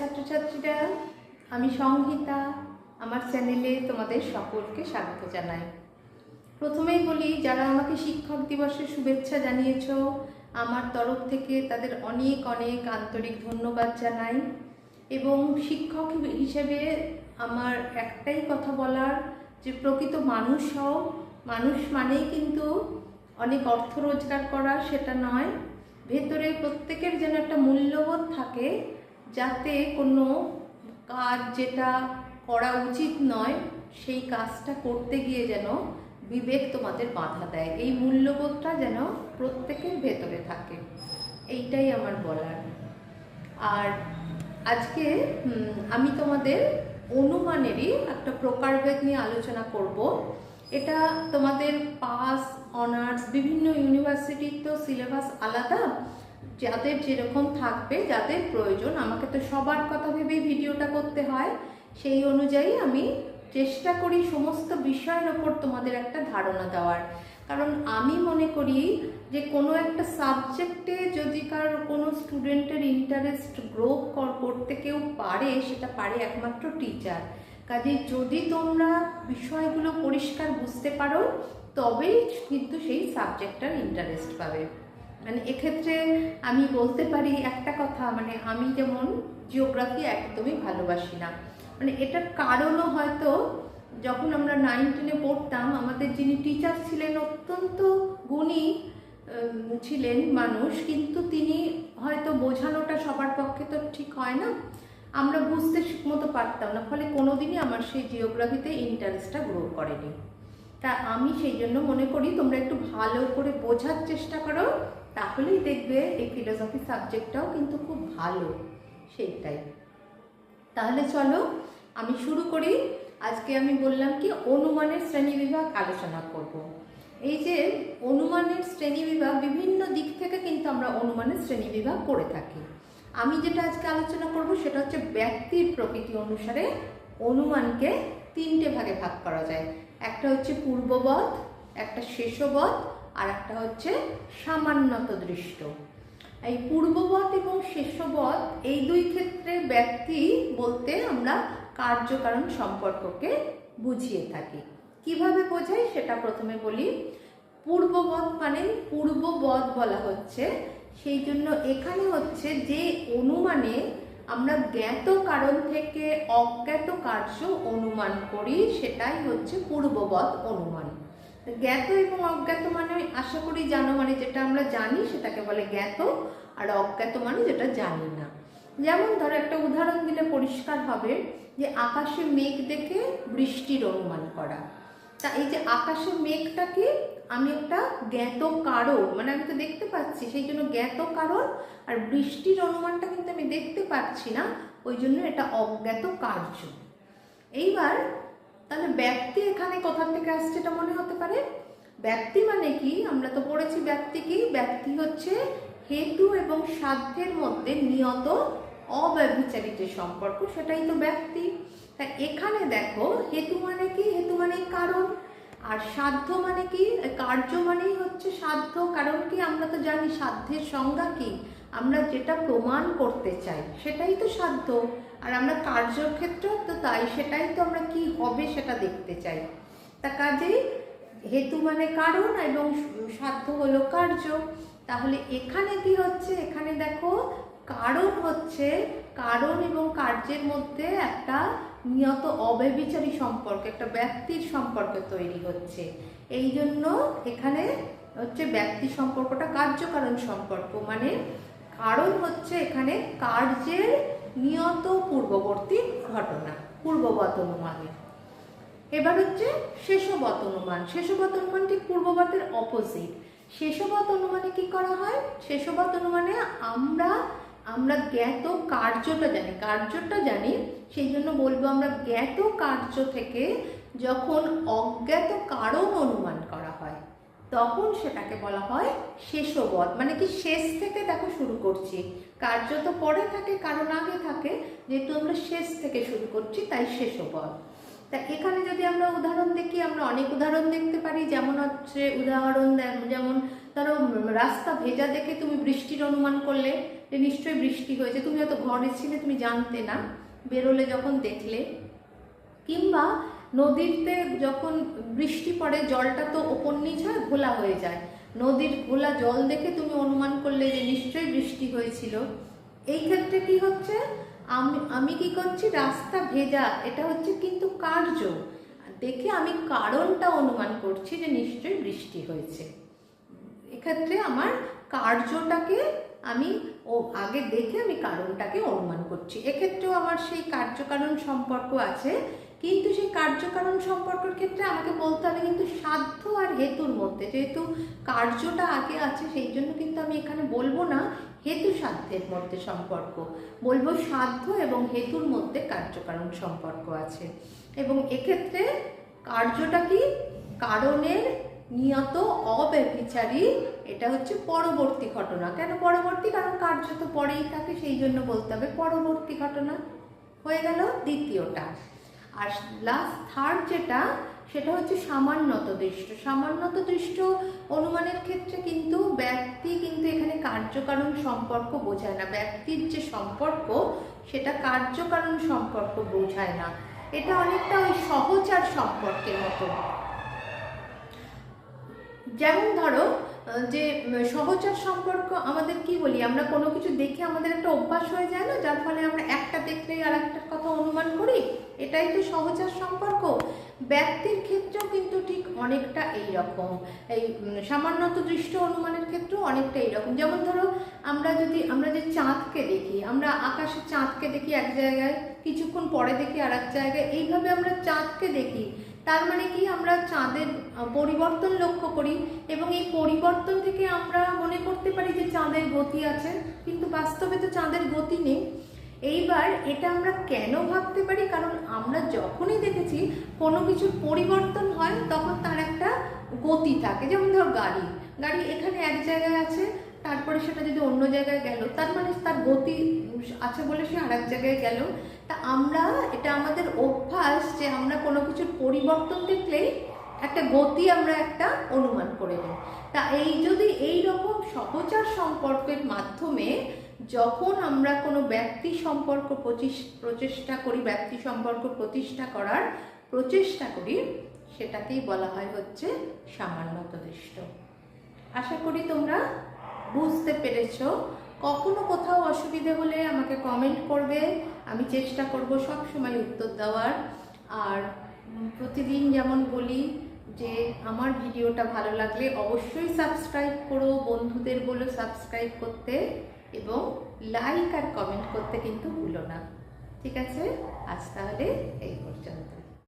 ছাত্রছাত্রীরা, আমি সংহিতা। আমার চ্যানেলে তোমাদের সকলকে স্বাগত জানাই। প্রথমেই বলি, যারা আমাকে শিক্ষক দিবসের শুভেচ্ছা জানিয়েছো, আমার তরফ থেকে তাদের অনেক অনেক আন্তরিক ধন্যবাদ জানাই। এবং শিক্ষক হিসেবে আমার একটাই কথা বলার, যে প্রকৃত মানুষ হও। মানুষ মানেই কিন্তু অনেক অর্থ রোজগার করা সেটা নয়, ভেতরে প্রত্যেকের যেন একটা মূল্যবোধ থাকে, যাতে কোনো কাজ যেটা করা উচিত নয় সেই কাজটা করতে গিয়ে যেন বিবেক তোমাদের বাধা দেয়, এই মূল্যবোধটা যেন প্রত্যেকের ভেতরে থাকে, এইটাই আমার বলার। আর আজকে আমি তোমাদের অনুমানেরই একটা প্রকারভেদ নিয়ে আলোচনা করব। এটা তোমাদের পাস, অনার্স, বিভিন্ন ইউনিভার্সিটির তো সিলেবাস আলাদা, যাদের যেরকম থাকবে, যাদের প্রয়োজন। আমাকে তো সবার কথা ভেবেই ভিডিওটা করতে হয়, সেই অনুযায়ী আমি চেষ্টা করি সমস্ত বিষয়ের ওপর তোমাদের একটা ধারণা দেওয়ার। কারণ আমি মনে করি যে কোনো একটা সাবজেক্টে যদি কারোর কোনো স্টুডেন্টের ইন্টারেস্ট গ্রো করতে কেউ পারে, সেটা পারে একমাত্র টিচার। কাজে যদি তোমরা বিষয়গুলো পরিষ্কার বুঝতে পারো, তবেই কিন্তু সেই সাবজেক্টটার ইন্টারেস্ট পাবে। মানে এক্ষেত্রে আমি বলতে পারি একটা কথা, মানে আমি যেমন জিওগ্রাফি একদমই ভালোবাসি না। মানে এটার কারণও হয়তো, যখন আমরা 9-10-এ পড়তাম, আমাদের যিনি টিচার ছিলেন অত্যন্ত গুণী ছিলেন মানুষ, কিন্তু তিনি হয়তো বোঝানোটা সবার পক্ষে তো ঠিক হয় না, আমরা বুঝতে মতো পারতাম না, ফলে কোনোদিনই আমার সেই জিওগ্রাফিতে ইন্টারেস্টটা গ্রো করেনি। তা আমি সেই জন্য মনে করি তোমরা একটু ভালো করে বোঝার চেষ্টা করো, তাহলেই দেখবে এই ফিলোসফি সাবজেক্টটাও কিন্তু খুব ভালো, সেইটাই। তাহলে চলো আমি শুরু করি। আজকে আমি বললাম কি, অনুমানের শ্রেণীবিভাগ আলোচনা করব। এই যে অনুমানের শ্রেণীবিভাগ, বিভিন্ন দিক থেকে কিন্তু আমরা অনুমানের শ্রেণীবিভাগ করে থাকি। আমি যেটা আজকে আলোচনা করব সেটা হচ্ছে ব্যক্তির প্রকৃতি অনুসারে অনুমানকে 3টে ভাগে ভাগ করা যায়। একটা হচ্ছে পূর্ববৎ, একটা শেষবৎ, আর একটা হচ্ছে সামান্যত দৃষ্ট। এই পূর্ববৎ এবং শেষবৎ এই দুই ক্ষেত্রে ব্যক্তি বলতে আমরা কার্যকারণ সম্পর্ককে বুঝিয়ে থাকি। কিভাবে বোঝাই সেটা প্রথমে বলি। পূর্ববৎ মানে পূর্ববৎ বলা হচ্ছে সেই জন্য এখানে হচ্ছে যে অনুমানে আমরা জ্ঞাত কারণ থেকে অজ্ঞাত কার্য অনুমান করি, সেটাই হচ্ছে পূর্ববৎ অনুমান। জ্ঞাত এবং অজ্ঞাত মানে আশা করি জানো, মানে যেটা আমরা জানি সেটাকে বলে জ্ঞাত, আর অজ্ঞাত মানে যেটা জানি না। যেমন ধরো একটা উদাহরণ দিলে পরিষ্কার হবে, যে আকাশে মেঘ দেখে বৃষ্টির অনুমান করা। তা এই যে আকাশে মেঘটাকে আমি একটা জ্ঞাত কারণ, মানে আমি তো দেখতে পাচ্ছি সেই জন্য জ্ঞাত কারণ, আর বৃষ্টির অনুমানটা কিন্তু আমি দেখতে পাচ্ছি না, ওই জন্য এটা অজ্ঞাত কার্য। এইবার তাহলে ব্যক্তি এখানে কোথা থেকে আসছে এটা মনে হতে পারে। ব্যক্তি মানে কি, আমরা তো পড়েছি ব্যক্তি কি, ব্যক্তি হচ্ছে হেতু এবং সাধ্যের মধ্যে নিয়ত অব্যভিচারিত সম্পর্ক, সেটাই তো ব্যক্তি। তা এখানে দেখো, হেতু মানে কি, হেতু মানে কারণ, আর সাধ্য মানে কি, কার্য মানেই হচ্ছে সাধ্য। কারণ কি, আমরা তো জানি সাধ্যের সংজ্ঞা কি, আমরা যেটা প্রমাণ করতে চাই সেটাই তো সাধ্য। আর আমরা কার্যর ক্ষেত্রেও তো তাই, সেটাই তো আমরা কি হবে সেটা দেখতে চাই। তা কাজেই হেতু মানে কারণ এবং সাধ্য হলো কার্য। তাহলে এখানে কি হচ্ছে, এখানে দেখো কারণ হচ্ছে, কারণ এবং কার্যের মধ্যে একটা নিয়ত অব্যভিচারী সম্পর্ক, একটা ব্যক্তির সম্পর্ক তৈরি হচ্ছে। এই জন্য এখানে হচ্ছে ব্যক্তি সম্পর্কটা কার্যকারণ সম্পর্ক, মানে কারণ হচ্ছে এখানে কার্যের নিয়ত পূর্ববর্তী ঘটনা, পূর্ববৎ অনুমানে। এবার হচ্ছে শেষবৎ অনুমান। শেষবৎ অনুমান ঠিক পূর্ববতের অপোজিট। শেষবৎ অনুমানে কি করা হয়, শেষবৎ অনুমানে আমরা জ্ঞাত কার্যটা জানি, সেই জন্য বলবো আমরা জ্ঞাত কার্য থেকে যখন অজ্ঞাত কারণ অনুমান করা হয়, তখন সেটাকে বলা হয় শেষবৎ। মানে কি, শেষ থেকে দেখো শুরু করছি, কার্য তো পরে থাকে, কারণ আগে থাকে, যেহেতু আমরা শেষ থেকে শুরু করছি তাই শেষবৎ। তা এখানে যদি আমরা উদাহরণ দেখি, আমরা অনেক উদাহরণ দেখতে পারি। যেমন হচ্ছে উদাহরণ যেমন ধরো রাস্তা ভেজা দেখে তুমি বৃষ্টির অনুমান করলে, যে নিশ্চয়ই বৃষ্টি হয়েছে, তুমি হয়তো ঘরে ছিলে, তুমি জানতে না, বেরোলে যখন দেখলে। কিংবা নদীতে যখন বৃষ্টি পড়ে জলটা তো ওপর নিচ হয়, ঘোলা হয়ে যায়, নদীর ঘোলা জল দেখে তুমি অনুমান করলে যে নিশ্চয়ই বৃষ্টি হয়েছিল। এই ক্ষেত্রে কি হচ্ছে, আমি কি করছি, রাস্তা ভেজা, এটা হচ্ছে কিন্তু কার্য দেখে আমি কারণটা অনুমান করছি যে নিশ্চয়ই বৃষ্টি হয়েছে। এক্ষেত্রে আমার কার্যটাকে আমি আগে দেখে আমি কারণটাকে অনুমান করছি। এক্ষেত্রেও আমার সেই কার্যকারণ সম্পর্ক আছে, কিন্তু সেই কার্যকারণ সম্পর্কের ক্ষেত্রে আমাকে বলতে হবে কিন্তু সাধ্য আর হেতুর মধ্যে। যেহেতু কার্যটা আগে আছে সেই জন্য কিন্তু আমি এখানে বলবো না হেতু সাধ্যের মধ্যে সম্পর্ক, বলবো সাধ্য এবং হেতুর মধ্যে কার্যকারণ সম্পর্ক আছে। এবং এক্ষেত্রে কার্যটা কি, কারণের নিয়ত অব্যভিচারী, এটা হচ্ছে পরবর্তী ঘটনা। কেন পরবর্তী, কারণ কার্য তো পরেই থাকে, সেই জন্য বলতে হবে পরবর্তী ঘটনা। হয়ে গেল দ্বিতীয়টা। আর লাস্ট থার্ড যেটা, সেটা হচ্ছে সামান্যত দৃষ্ট। সামান্যত দৃষ্ট অনুমানের ক্ষেত্রে কিন্তু ব্যক্তি কিন্তু এখানে কার্যকারণ সম্পর্ক বোঝায় না, ব্যক্তির যে সম্পর্ক সেটা কার্যকারণ সম্পর্ক বোঝায় না, এটা অনেকটা ওই সহচার সম্পর্কের মতো। যেমন ধরো যে সহচার সম্পর্ক আমাদের কি বলি, আমরা কোনো কিছু দেখে আমাদের একটা অভ্যাস হয়ে যায় না, যার ফলে আমরা একটা দেখলেই আর একটার কথা অনুমান করি, এটাই তো সহচার সম্পর্ক। ব্যক্তির ক্ষেত্রেও কিন্তু ঠিক অনেকটা এইরকম, এই সামান্যত দৃষ্ট অনুমানের ক্ষেত্রেও অনেকটা এইরকম। যেমন ধরো আমরা যে চাঁদকে দেখি, আমরা আকাশে চাঁদকে দেখি এক জায়গায়, কিছুক্ষণ পরে দেখি আর এক জায়গায়, এইভাবে আমরা চাঁদকে দেখি। তার মানে কি, আমরা চাঁদের পরিবর্তন লক্ষ্য করি এবং এই পরিবর্তন থেকে আমরা মনে করতে পারি যে চাঁদের গতি আছে, কিন্তু বাস্তবে তো চাঁদের গতি নেই। এইবার এটা আমরা কেন ভাবতে পারি, কারণ আমরা যখনই দেখেছি কোনো কিছুর পরিবর্তন হয় তখন তার একটা গতি থাকে। যেমন ধর গাড়ি এখানে এক জায়গায় আছে, তারপরে সেটা যদি অন্য জায়গায় গেল, তার মানে তার গতি আছে বলে সে আর এক জায়গায় গেল। তা আমরা, এটা আমাদের অভ্যাস যে আমরা কোনো কিছুর পরিবর্তন দেখলেই একটা গতি আমরা একটা অনুমান করে নিই। তা যদি এই রকম সহচার সম্পর্কের মাধ্যমে যখন আমরা কোনো ব্যক্তি সম্পর্ক প্রচেষ্টা করি, ব্যক্তি সম্পর্ক প্রতিষ্ঠা করার প্রচেষ্টা করি, সেটাকেই বলা হয় হচ্ছে সামান্যত দৃষ্ট। আশা করি তোমরা বুঝতে পেরেছো। কখনো কোথাও অসুবিধে হলে আমাকে কমেন্ট করবে, আমি চেষ্টা করব সব সময় উত্তর দেওয়ার। আর প্রতিদিন যেমন বলি যে আমার ভিডিওটা ভালো লাগলে অবশ্যই সাবস্ক্রাইব করো, বন্ধুদের বলো সাবস্ক্রাইব করতে, এবং লাইক আর কমেন্ট করতে কিন্তু ভুলো না। ঠিক আছে, আজ তাহলে এই পর্যন্ত।